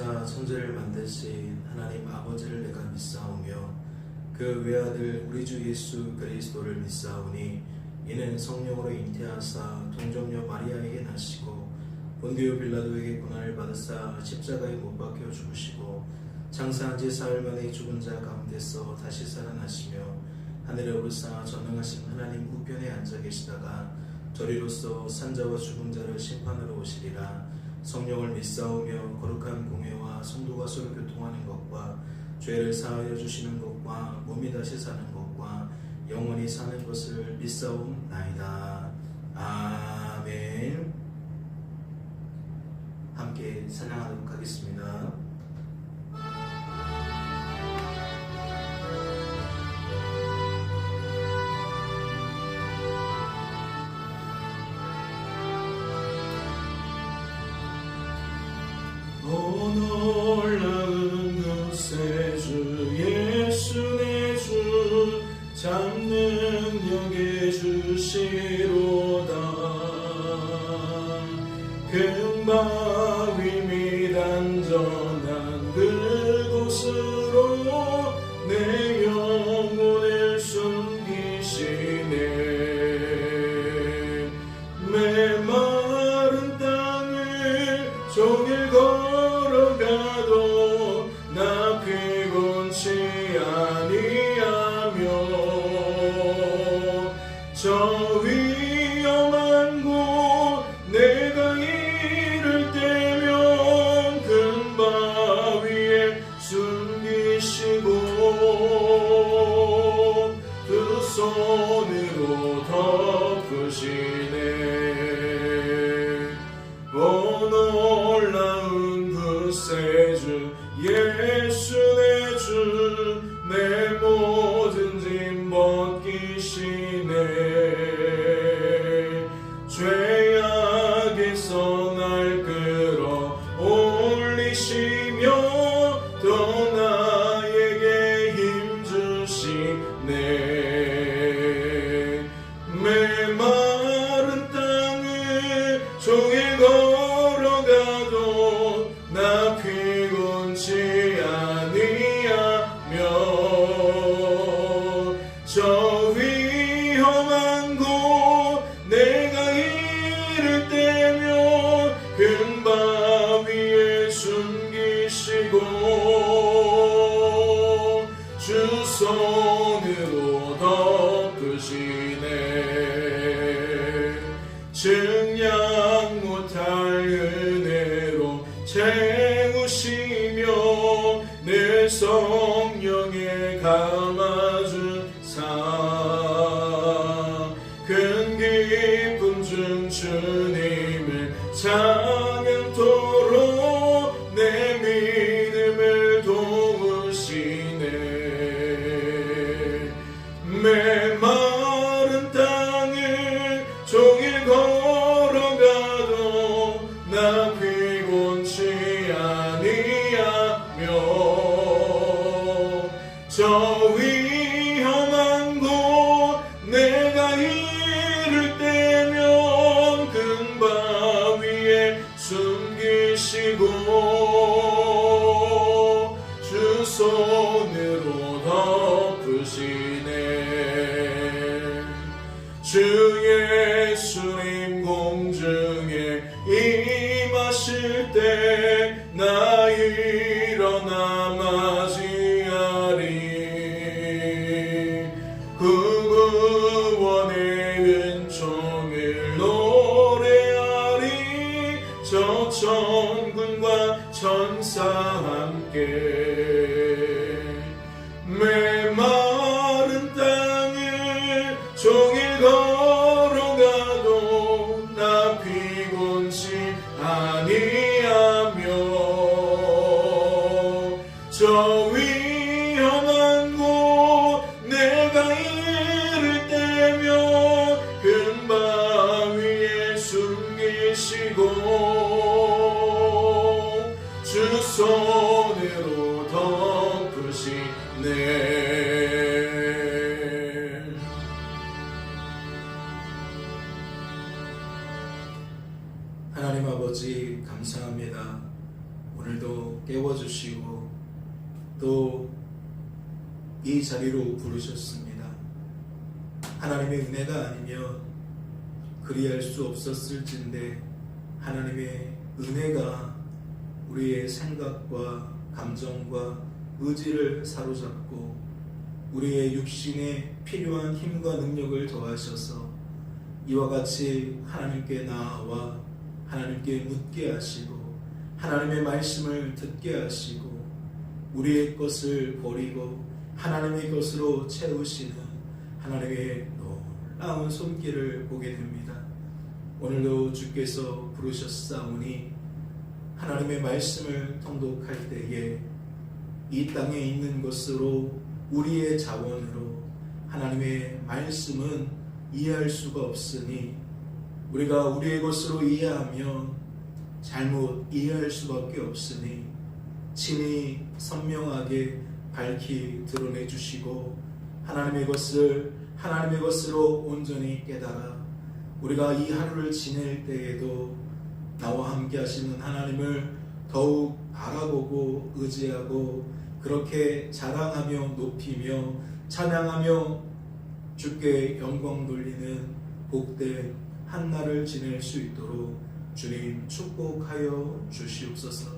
하사 천지를 만드신 하나님 아버지를 내가 믿사오며 그 외아들 우리 주 예수 그리스도를 믿사오니 이는 성령으로 잉태하사 동정녀 마리아에게 나시고 본디오 빌라도에게 고난을 받으사 십자가에 못 박혀 죽으시고 장사한 지 사흘 만에 죽은 자 가운데서 다시 살아나시며 하늘에 오르사 전능하신 하나님 우편에 앉아 계시다가 저리로서 산자와 죽은 자를 심판하러 오시리라. 성령을 믿사오며 거룩한 공회와 성도가 서로 교통하는 것과 죄를 사하여 주시는 것과 몸이 다시 사는 것과 영원히 사는 것을 믿사옵나이다. 아멘. 함께 찬양하도록 하겠습니다. 오 놀라운 것의 주 예수 내 주 참능력의 주시로다. 큰 바위 및 안전한 그곳으로 내 영혼을 숨기시네. 메마른 땅을 종일 걸어가도 나 피곤치 아니하며 저 위험한 곳 내가 이를 때면 큰 바위에 숨기시고 두 손으로 덮으시네. 오 놀라운 그새 주 예수 내 주 내 모든 짐 벗기시네. 죄악에서 날 끌어 올리시며 또 나에게 힘 주시네. 메마른 땅을 종일 걸어가도 나 피곤치 아니하며 저 위험한 곳 내가 이를 때면 큰 바위에 숨기시고 주 손으로 덮으시네. 증량 못할 은혜로 채우시며 내 성령에 감아주사 큰 기쁨 중 주님을 찬양토록 내 믿음을 도우시네. 메마른 땅을 종일 걸어가도 나 피곤치 아니하며 저 위험한 곳 내가 이를 때면 큰 바위에 숨기시고 주 손으로 덮으시네. 주 예수님 공중에 임하실 때 나 일어나 맞이하리. 그 구원의 은총을 노래하리. 저 천군과 천사 함께 메마른 땅을 종일 걸어가도 나 피곤치 아니하며 저 위험한 곳 내가 이를 때면 큰 바위에 숨기시고 주 손으로 덮으시네. 하나님 아버지 감사합니다. 오늘도 깨워주시고 또 이 자리로 부르셨습니다. 하나님의 은혜가 아니면 그리할 수 없었을진데 하나님의 은혜가 우리의 생각과 감정과 의지를 사로잡고 우리의 육신에 필요한 힘과 능력을 더하셔서 이와 같이 하나님께 나아와 하나님께 묻게 하시고 하나님의 말씀을 듣게 하시고 우리의 것을 버리고 하나님의 것으로 채우시는 하나님의 놀라운 손길을 보게 됩니다. 오늘도 주께서 부르셨사오니 하나님의 말씀을 통독할 때에 이 땅에 있는 것으로 우리의 자원으로 하나님의 말씀은 이해할 수가 없으니 우리가 우리의 것으로 이해하면 잘못 이해할 수밖에 없으니 친히 선명하게 밝히 드러내 주시고 하나님의 것으로 온전히 깨달아 우리가 이 하루를 지낼 때에도 나와 함께 하시는 하나님을 더욱 바라보고 의지하고 그렇게 자랑하며 높이며 찬양하며 주께 영광 돌리는 복된 한날을 지낼 수 있도록 주님 축복하여 주시옵소서.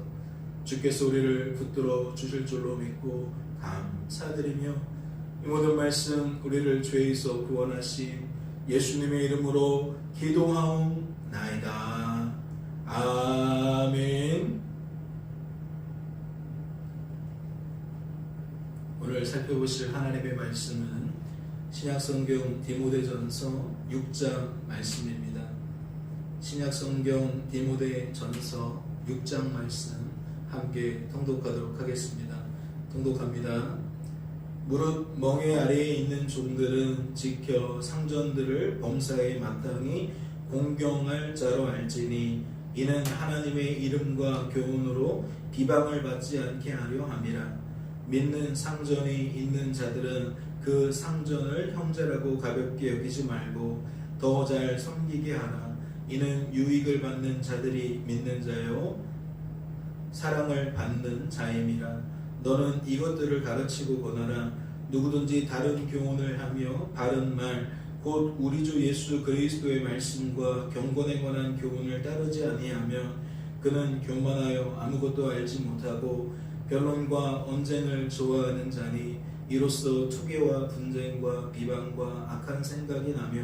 주께서 우리를 붙들어 주실 줄로 믿고 감사드리며 이 모든 말씀 우리를 죄에서 구원하신 예수님의 이름으로 기도하옵나이다. 아멘. 오늘 살펴보실 하나님의 말씀은 신약성경 디모데전서 6장 말씀입니다. 신약성경 디모데전서 6장 말씀 함께 통독하도록 하겠습니다. 통독합니다. 무릇 멍에 아래에 있는 종들은 지켜 상전들을 범사에 마땅히 공경할 자로 알지니 이는 하나님의 이름과 교훈으로 비방을 받지 않게 하려 함이라. 믿는 상전이 있는 자들은 그 상전을 형제라고 가볍게 여기지 말고 더 잘 섬기게 하라. 이는 유익을 받는 자들이 믿는 자요 사랑을 받는 자임이라. 너는 이것들을 가르치고 권하라. 누구든지 다른 교훈을 하며 바른 말 곧 우리 주 예수 그리스도의 말씀과 경건에 관한 교훈을 따르지 아니하며 그는 교만하여 아무것도 알지 못하고 변론과 언쟁을 좋아하는 자니 이로써 투개와 분쟁과 비방과 악한 생각이 나며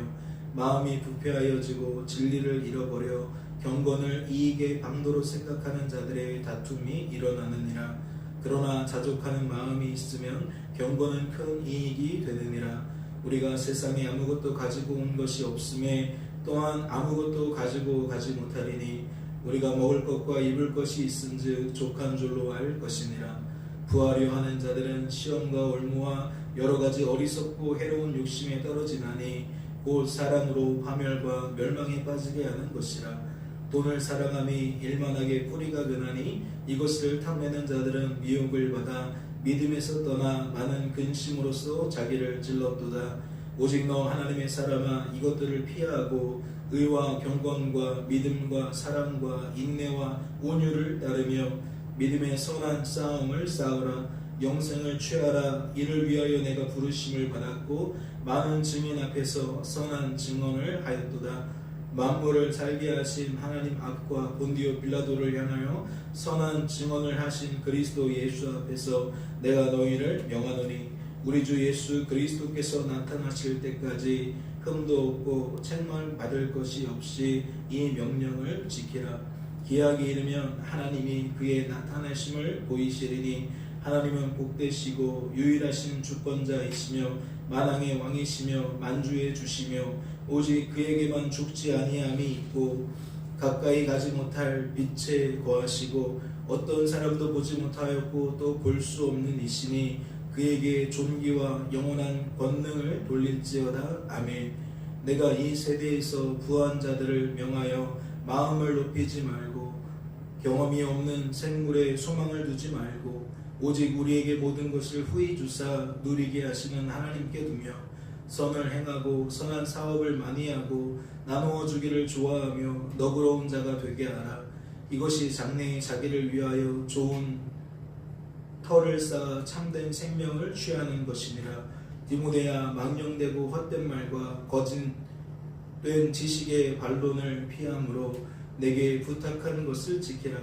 마음이 부패하여지고 진리를 잃어버려 경건을 이익의 방도로 생각하는 자들의 다툼이 일어나느니라. 그러나 자족하는 마음이 있으면 경건은 큰 이익이 되느니라. 우리가 세상에 아무것도 가지고 온 것이 없음에 또한 아무것도 가지고 가지 못하리니 우리가 먹을 것과 입을 것이 있은즉 족한 줄로 알 것이니라. 부하려 하는 자들은 시험과 올무와 여러 가지 어리석고 해로운 욕심에 떨어지나니 곧 사랑으로 파멸과 멸망에 빠지게 하는 것이라. 돈을 사랑함이 일만하게 뿌리가 되나니 이것을 탐내는 자들은 미혹을 받아 믿음에서 떠나 많은 근심으로써 자기를 찔렀도다. 오직 너 하나님의 사람아 이것들을 피하고 의와 경건과 믿음과 사랑과 인내와 온유를 따르며 믿음의 선한 싸움을 싸우라. 영생을 취하라. 이를 위하여 내가 부르심을 받았고 많은 증인 앞에서 선한 증언을 하였도다. 만물을 살게 하신 하나님 앞과 본디오 빌라도를 향하여 선한 증언을 하신 그리스도 예수 앞에서 내가 너희를 명하노니 우리 주 예수 그리스도께서 나타나실 때까지 흠도 없고 책망 받을 것이 없이 이 명령을 지키라. 기약이 이르면 하나님이 그의 나타나심을 보이시리니 하나님은 복되시고 유일하신 주권자이시며 만왕의 왕이시며 만주의 주시며 오직 그에게만 죽지 아니함이 있고 가까이 가지 못할 빛에 거하시고 어떤 사람도 보지 못하였고 또 볼 수 없는 이시니 그에게 존귀와 영원한 권능을 돌릴지어다. 아멘. 내가 이 세대에서 부한 자들을 명하여 마음을 높이지 말고 경험이 없는 생물에 소망을 두지 말고 오직 우리에게 모든 것을 후히 주사 누리게 하시는 하나님께 두며 선을 행하고 선한 사업을 많이 하고 나누어 주기를 좋아하며 너그러운 자가 되게 하라. 이것이 장래에 자기를 위하여 좋은 터를 쌓아 참된 생명을 취하는 것이니라. 디모데야, 망령되고 헛된 말과 거짓된 지식의 반론을 피함으로 내게 부탁하는 것을 지키라.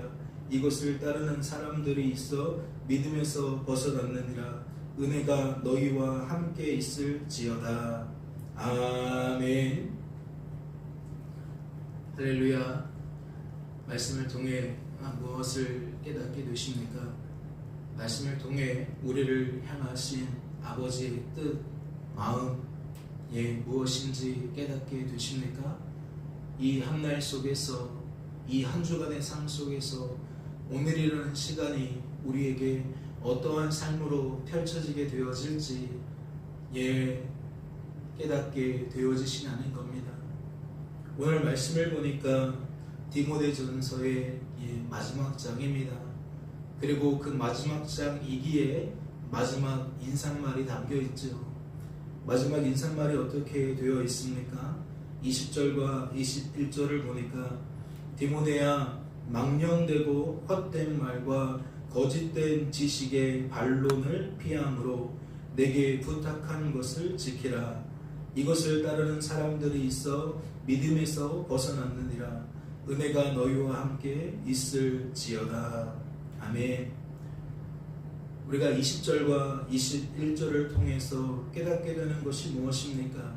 이것을 따르는 사람들이 있어 믿음에서 벗어났느니라. 은혜가 너희와 함께 있을지어다. 아멘. 할렐루야. 말씀을 통해 무엇을 깨닫게 되십니까? 말씀을 통해 우리를 향하신 아버지의 뜻, 마음, 무엇인지 깨닫게 되십니까? 이 한 날 속에서, 이 한 주간의 삶 속에서 오늘이라는 시간이 우리에게 어떠한 삶으로 펼쳐지게 되어질지 깨닫게 되어지시냐는 겁니다. 오늘 말씀을 보니까 디모데전서의 마지막 장입니다. 그리고 그 마지막 장이기에 마지막 인사말이 담겨 있죠. 마지막 인사말이 어떻게 되어 있습니까? 20절과 21절을 보니까 디모데야, 망령되고 헛된 말과 거짓된 지식의 반론을 피함으로 내게 부탁한 것을 지키라. 이것을 따르는 사람들이 있어 믿음에서 벗어났느니라. 은혜가 너희와 함께 있을지어다. 아멘. 우리가 20절과 21절을 통해서 깨닫게 되는 것이 무엇입니까?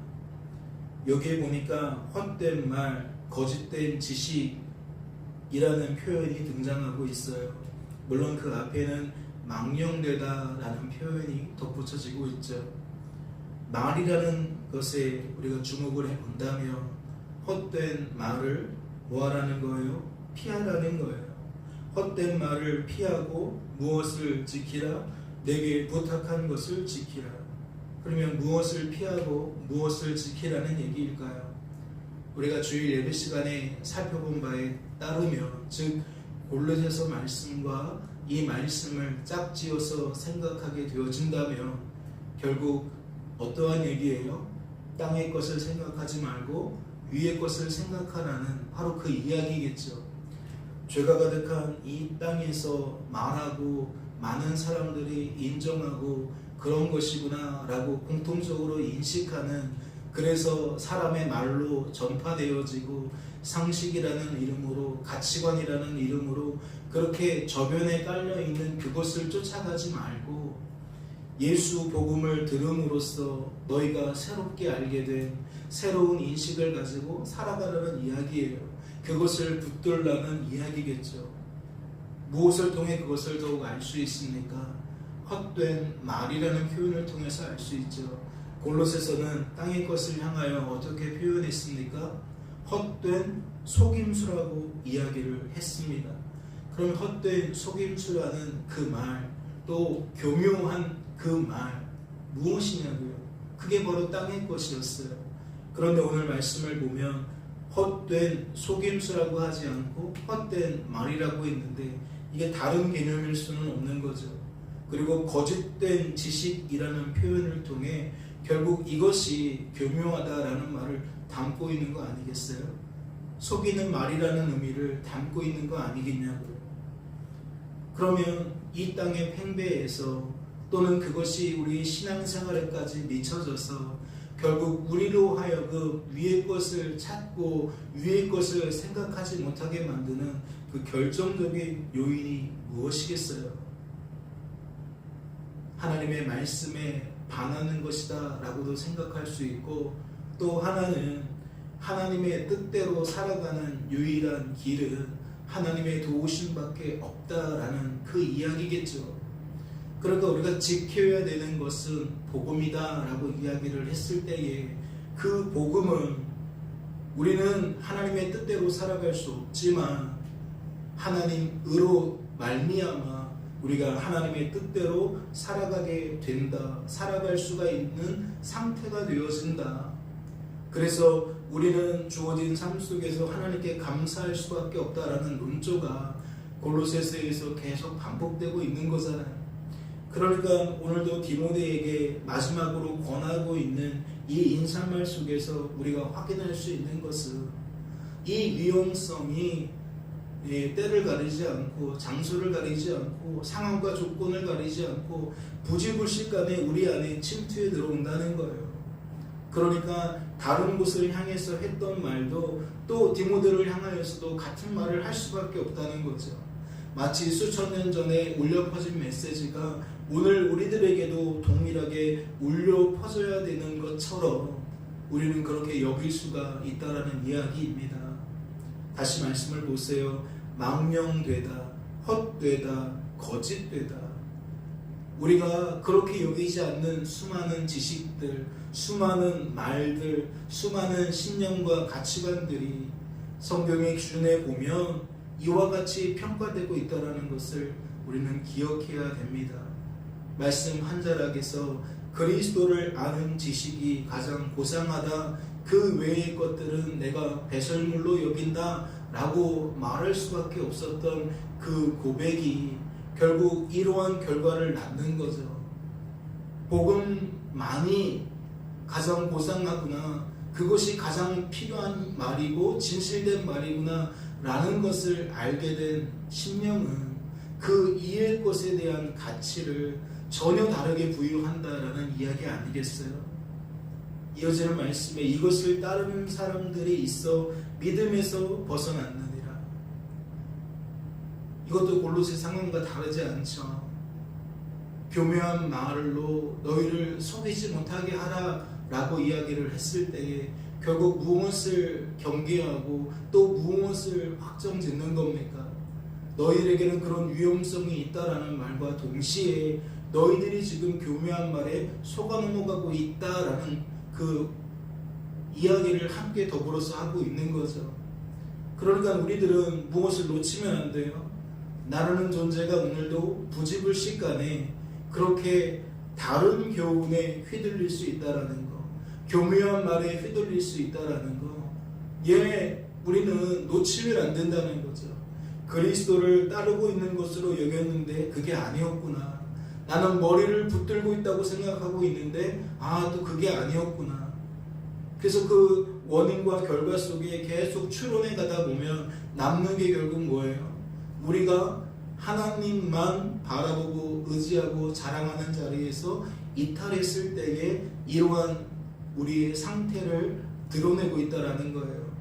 여기에 보니까 헛된 말, 거짓된 지식이라는 표현이 등장하고 있어요. 물론 그 앞에는 망령되다라는 표현이 덧붙여지고 있죠. 말이라는 것에 우리가 주목을 해본다면 헛된 말을 뭐하라는 거예요? 피하라는 거예요. 헛된 말을 피하고 무엇을 지키라? 내게 부탁한 것을 지키라. 그러면 무엇을 피하고 무엇을 지키라는 얘기일까요? 우리가 주일 예배 시간에 살펴본 바에 따르면, 즉 골로새서 말씀과 이 말씀을 짝지어서 생각하게 되어진다면 결국 어떠한 얘기예요? 땅의 것을 생각하지 말고 위의 것을 생각하라는 바로 그 이야기겠죠. 죄가 가득한 이 땅에서 말하고 많은 사람들이 인정하고 그런 것이구나 라고 공통적으로 인식하는, 그래서 사람의 말로 전파되어지고 상식이라는 이름으로, 가치관이라는 이름으로 그렇게 저변에 깔려있는 그것을 쫓아가지 말고 예수 복음을 들음으로써 너희가 새롭게 알게 된 새로운 인식을 가지고 살아가라는 이야기예요. 그것을 붙들라는 이야기겠죠. 무엇을 통해 그것을 더욱 알 수 있습니까? 헛된 말이라는 표현을 통해서 알 수 있죠. 골로새서는 땅의 것을 향하여 어떻게 표현했습니까? 헛된 속임수라고 이야기를 했습니다. 그럼 헛된 속임수라는 그 말, 또 교묘한 그 말 무엇이냐고요? 그게 바로 땅의 것이었어요. 그런데 오늘 말씀을 보면 헛된 속임수라고 하지 않고 헛된 말이라고 했는데 이게 다른 개념일 수는 없는 거죠. 그리고 거짓된 지식이라는 표현을 통해 결국 이것이 교묘하다라는 말을 담고 있는 거 아니겠어요? 속이는 말이라는 의미를 담고 있는 거 아니겠냐고요. 그러면 이 땅의 팽배에서 또는 그것이 우리 신앙생활에까지 미쳐져서 결국 우리로 하여금 위의 것을 찾고 위의 것을 생각하지 못하게 만드는 그 결정적인 요인이 무엇이겠어요? 하나님의 말씀에 반하는 것이다 라고도 생각할 수 있고, 또 하나는 하나님의 뜻대로 살아가는 유일한 길은 하나님의 도우심밖에 없다라는 그 이야기겠죠. 그러니까 우리가 지켜야 되는 것은 복음이다 라고 이야기를 했을 때에 그 복음은 우리는 하나님의 뜻대로 살아갈 수 없지만 하나님으로 말미암아 우리가 하나님의 뜻대로 살아가게 된다, 살아갈 수가 있는 상태가 되어진다. 그래서 우리는 주어진 삶 속에서 하나님께 감사할 수밖에 없다라는 논조가 골로새서에서 계속 반복되고 있는 거잖아요. 그러니까 오늘도 디모데에게 마지막으로 권하고 있는 이 인사말 속에서 우리가 확인할 수 있는 것은 이 위험성이 때를 가리지 않고 장소를 가리지 않고 상황과 조건을 가리지 않고 부지불식간에 우리 안에 침투해 들어온다는 거예요. 그러니까 다른 곳을 향해서 했던 말도 또 디모데를 향하여서도 같은 말을 할 수밖에 없다는 거죠. 마치 수천 년 전에 울려 퍼진 메시지가 오늘 우리들에게도 동일하게 울려 퍼져야 되는 것처럼 우리는 그렇게 여길 수가 있다라는 이야기입니다. 다시 말씀을 보세요. 망령되다, 헛되다, 거짓되다. 우리가 그렇게 여기지 않는 수많은 지식들, 수많은 말들, 수많은 신념과 가치관들이 성경의 기준에 보면 이와 같이 평가되고 있다는 것을 우리는 기억해야 됩니다. 말씀 한 자락에서 그리스도를 아는 지식이 가장 고상하다, 그 외의 것들은 내가 배설물로 여긴다 라고 말할 수밖에 없었던 그 고백이 결국 이러한 결과를 낳는 거죠. 복음만이 가장 고상하구나, 그것이 가장 필요한 말이고 진실된 말이구나 라는 것을 알게 된 심령은 그 이의 것에 대한 가치를 전혀 다르게 부여한다라는 이야기 아니겠어요? 이어지는 말씀에 이것을 따르는 사람들이 있어 믿음에서 벗어났느니라. 이것도 골로새 상황과 다르지 않죠. 교묘한 말로 너희를 속이지 못하게 하라 라고 이야기를 했을 때에 결국 무엇을 경계하고 또 무엇을 확정짓는 겁니까? 너희에게는 그런 위험성이 있다라는 말과 동시에 너희들이 지금 교묘한 말에 속아 넘어가고 있다라는 그 이야기를 함께 더불어서 하고 있는 거죠. 그러니까 우리들은 무엇을 놓치면 안 돼요. 나라는 존재가 오늘도 부지불식간에 그렇게 다른 교훈에 휘둘릴 수 있다라는 거, 교묘한 말에 휘둘릴 수 있다라는 거, 우리는 놓치면 안 된다는 거죠. 그리스도를 따르고 있는 것으로 여겼는데 그게 아니었구나. 나는 머리를 붙들고 있다고 생각하고 있는데 또 그게 아니었구나. 그래서 그 원인과 결과 속에 계속 추론해 가다 보면 남는 게 결국 뭐예요? 우리가 하나님만 바라보고 의지하고 자랑하는 자리에서 이탈했을 때에 이러한 우리의 상태를 드러내고 있다라는 거예요.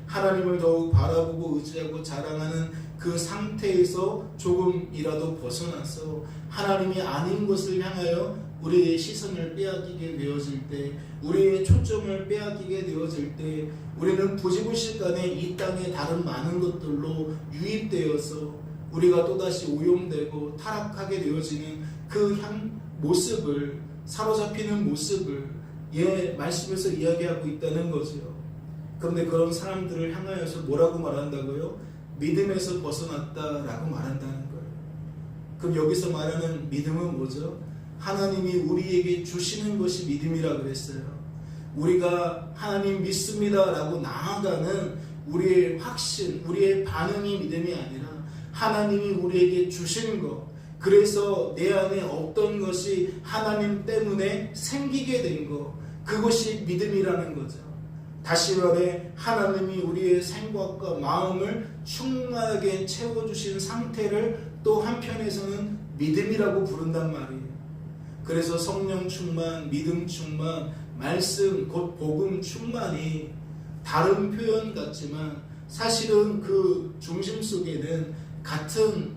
하나님을 더욱 바라보고 의지하고 자랑하는 그 상태에서 조금이라도 벗어나서 하나님이 아닌 것을 향하여 우리의 시선을 빼앗기게 되어질 때, 우리의 초점을 빼앗기게 되어질 때 우리는 부지불식간에 이 땅의 다른 많은 것들로 유입되어서 우리가 또다시 오염되고 타락하게 되어지는 그 모습을, 사로잡히는 모습을 말씀에서 이야기하고 있다는 거죠. 그런데 그런 사람들을 향하여서 뭐라고 말한다고요? 믿음에서 벗어났다라고 말한다는 거예요. 그럼 여기서 말하는 믿음은 뭐죠? 하나님이 우리에게 주시는 것이 믿음이라 그랬어요. 우리가 하나님 믿습니다라고 나아가는 우리의 확신, 우리의 반응이 믿음이 아니라 하나님이 우리에게 주시는 것, 그래서 내 안에 없던 것이 하나님 때문에 생기게 된 것, 그것이 믿음이라는 거죠. 다시 말해 하나님이 우리의 생각과 마음을 충만하게 채워주신 상태를 또 한편에서는 믿음이라고 부른단 말이에요. 그래서 성령 충만, 믿음 충만, 말씀 곧 복음 충만이 다른 표현 같지만 사실은 그 중심 속에는 같은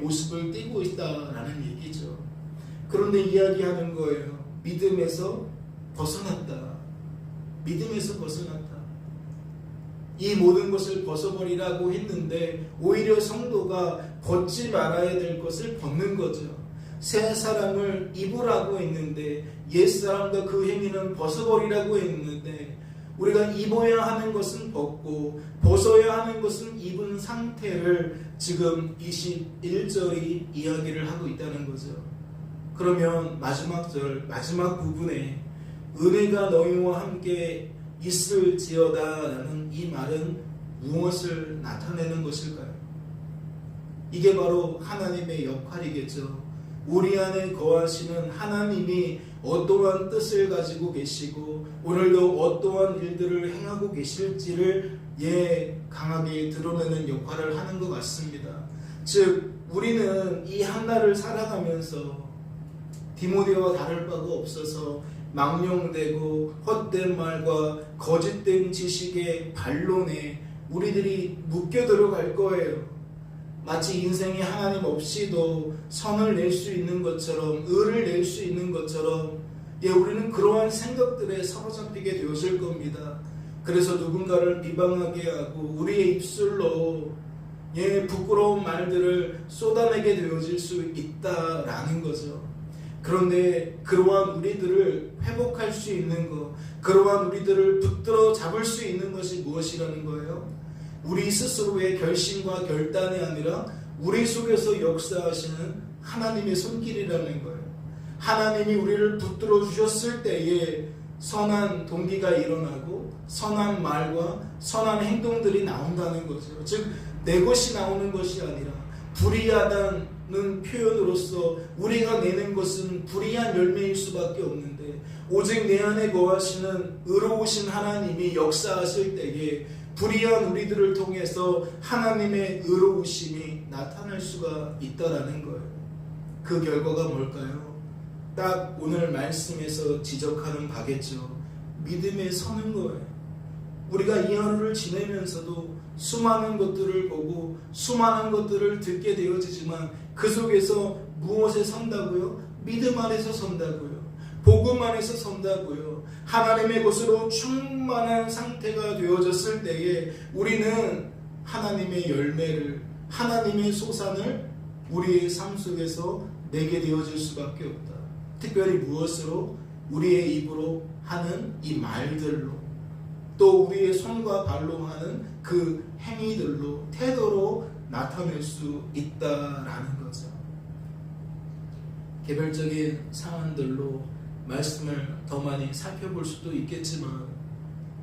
모습을 띠고 있다라는 얘기죠. 그런데 이야기하는 거예요. 믿음에서 벗어났다. 믿음에서 벗어났다. 이 모든 것을 벗어버리라고 했는데 오히려 성도가 벗지 말아야 될 것을 벗는 거죠. 새 사람을 입으라고 했는데 옛사람과 그 행위는 벗어버리라고 했는데 우리가 입어야 하는 것은 벗고 벗어야 하는 것은 입은 상태를 지금 21절이 이야기를 하고 있다는 거죠. 그러면 마지막 절, 마지막 부분에 은혜가 너희와 함께 있을지어다 라는 이 말은 무엇을 나타내는 것일까요? 이게 바로 하나님의 역할이겠죠. 우리 안에 거하시는 하나님이 어떠한 뜻을 가지고 계시고 오늘도 어떠한 일들을 행하고 계실지를 강하게 드러내는 역할을 하는 것 같습니다. 즉 우리는 이 한날을 살아가면서 디모데와 다를 바가 없어서 망령되고 헛된 말과 거짓된 지식의 반론에 우리들이 묶여 들어갈 거예요. 마치 인생에 하나님 없이도 선을 낼 수 있는 것처럼, 의를 낼 수 있는 것처럼 우리는 그러한 생각들에 사로잡히게 되어질 겁니다. 그래서 누군가를 비방하게 하고 우리의 입술로 부끄러운 말들을 쏟아내게 되어질 수 있다라는 거죠. 그런데 그러한 우리들을 회복할 수 있는 것, 그러한 우리들을 붙들어 잡을 수 있는 것이 무엇이라는 거예요? 우리 스스로의 결심과 결단이 아니라 우리 속에서 역사하시는 하나님의 손길이라는 거예요. 하나님이 우리를 붙들어 주셨을 때에 선한 동기가 일어나고 선한 말과 선한 행동들이 나온다는 거죠. 즉 내 것이 나오는 것이 아니라 불의하다는 표현으로서 우리가 내는 것은 불의한 열매일 수밖에 없는데 오직 내 안에 거하시는 의로우신 하나님이 역사하실 때에 불의한 우리들을 통해서 하나님의 의로우심이 나타날 수가 있다라는 거예요. 그 결과가 뭘까요? 딱 오늘 말씀에서 지적하는 바겠죠. 믿음에 서는 거예요. 우리가 이 하루를 지내면서도 수많은 것들을 보고 수많은 것들을 듣게 되어지지만 그 속에서 무엇에 선다고요? 믿음 안에서 선다고요. 복음 안에서 선다고요. 하나님의 것으로 충만한 상태가 되어졌을 때에 우리는 하나님의 열매를, 하나님의 소산을 우리의 삶 속에서 내게 되어질 수밖에 없다. 특별히 무엇으로? 우리의 입으로 하는 이 말들로, 또 우리의 손과 발로 하는 그 행위들로, 태도로 나타낼 수 있다라는 거죠. 개별적인 상황들로 말씀을 더 많이 살펴볼 수도 있겠지만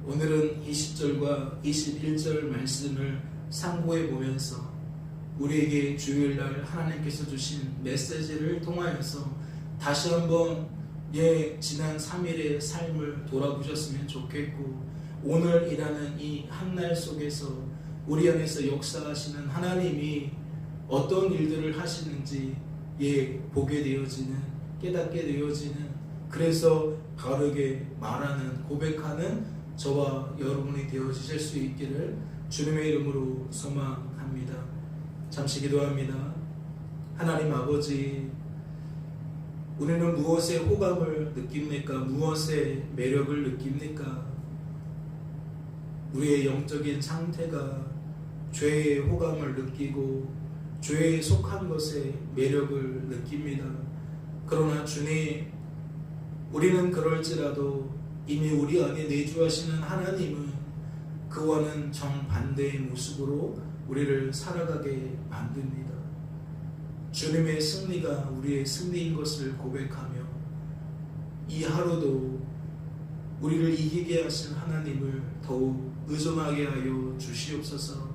오늘은 20절과 21절 말씀을 상고해 보면서 우리에게 주일날 하나님께서 주신 메시지를 통하여서 다시 한번 지난 3일의 삶을 돌아보셨으면 좋겠고, 오늘이라는 이 한날 속에서 우리 안에서 역사하시는 하나님이 어떤 일들을 하시는지 보게 되어지는, 깨닫게 되어지는, 그래서 바르게 말하는, 고백하는 저와 여러분이 되어지실 수 있기를 주님의 이름으로 소망합니다. 잠시 기도합니다. 하나님 아버지, 우리는 무엇에 호감을 느낍니까? 무엇에 매력을 느낍니까? 우리의 영적인 상태가 죄의 호감을 느끼고 죄에 속한 것에 매력을 느낍니다. 그러나 주님, 우리는 그럴지라도 이미 우리 안에 내주하시는 하나님은 그와는 정반대의 모습으로 우리를 살아가게 만듭니다. 주님의 승리가 우리의 승리인 것을 고백하며 이 하루도 우리를 이기게 하신 하나님을 더욱 의존하게 하여 주시옵소서.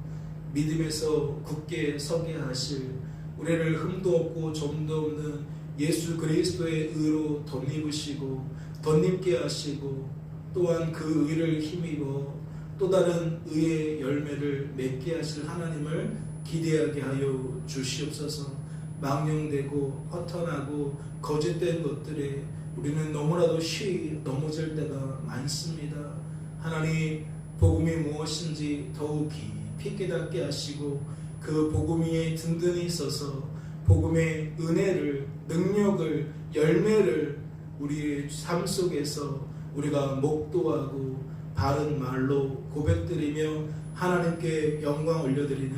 믿음에서 굳게 서게 하실, 우리를 흠도 없고 점도 없는 예수 그리스도의 의로 덧입으시고 덧입게 하시고, 또한 그 의를 힘입어 또 다른 의의 열매를 맺게 하실 하나님을 기대하게 하여 주시옵소서. 망령되고 허탄하고 거짓된 것들에 우리는 너무나도 쉬이 넘어질 때가 많습니다. 하나님, 복음이 무엇인지 더욱 깊이 깨닫게 하시고 그 복음 위에 든든히 서서 복음의 은혜를, 능력을, 열매를 우리의 삶 속에서 우리가 목도하고 바른 말로 고백드리며 하나님께 영광 올려드리는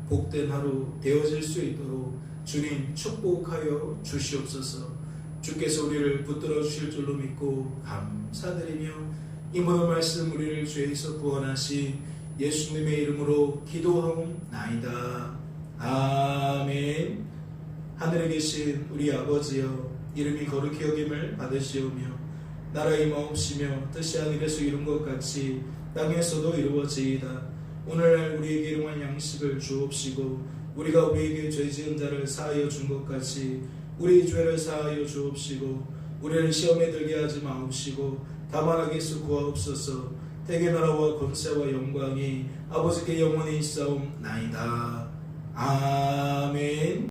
복된 하루 되어질 수 있도록 주님 축복하여 주시옵소서. 주께서 우리를 붙들어 주실 줄로 믿고 감사드리며 이 모든 말씀 우리를 죄에서 구원하신 예수님의 이름으로 기도하옵나이다. 아멘. 하늘에 계신 우리 아버지여, 이름이 거룩히 여김을 받으시오며 나라의 마옵시며 뜻이 하늘에서 이룬 것 같이 땅에서도 이루어지이다. 오늘날 우리에게 일용할 양식을 주옵시고 우리가 우리에게 죄 지은 자를 사하여 준 것 같이 우리 죄를 사하여 주옵시고 우리를 시험에 들게 하지 마옵시고 다만 악에서 구하옵소서. 대개 나라와 권세와 영광이 아버지께 영원히 있사옵나이다. 아멘.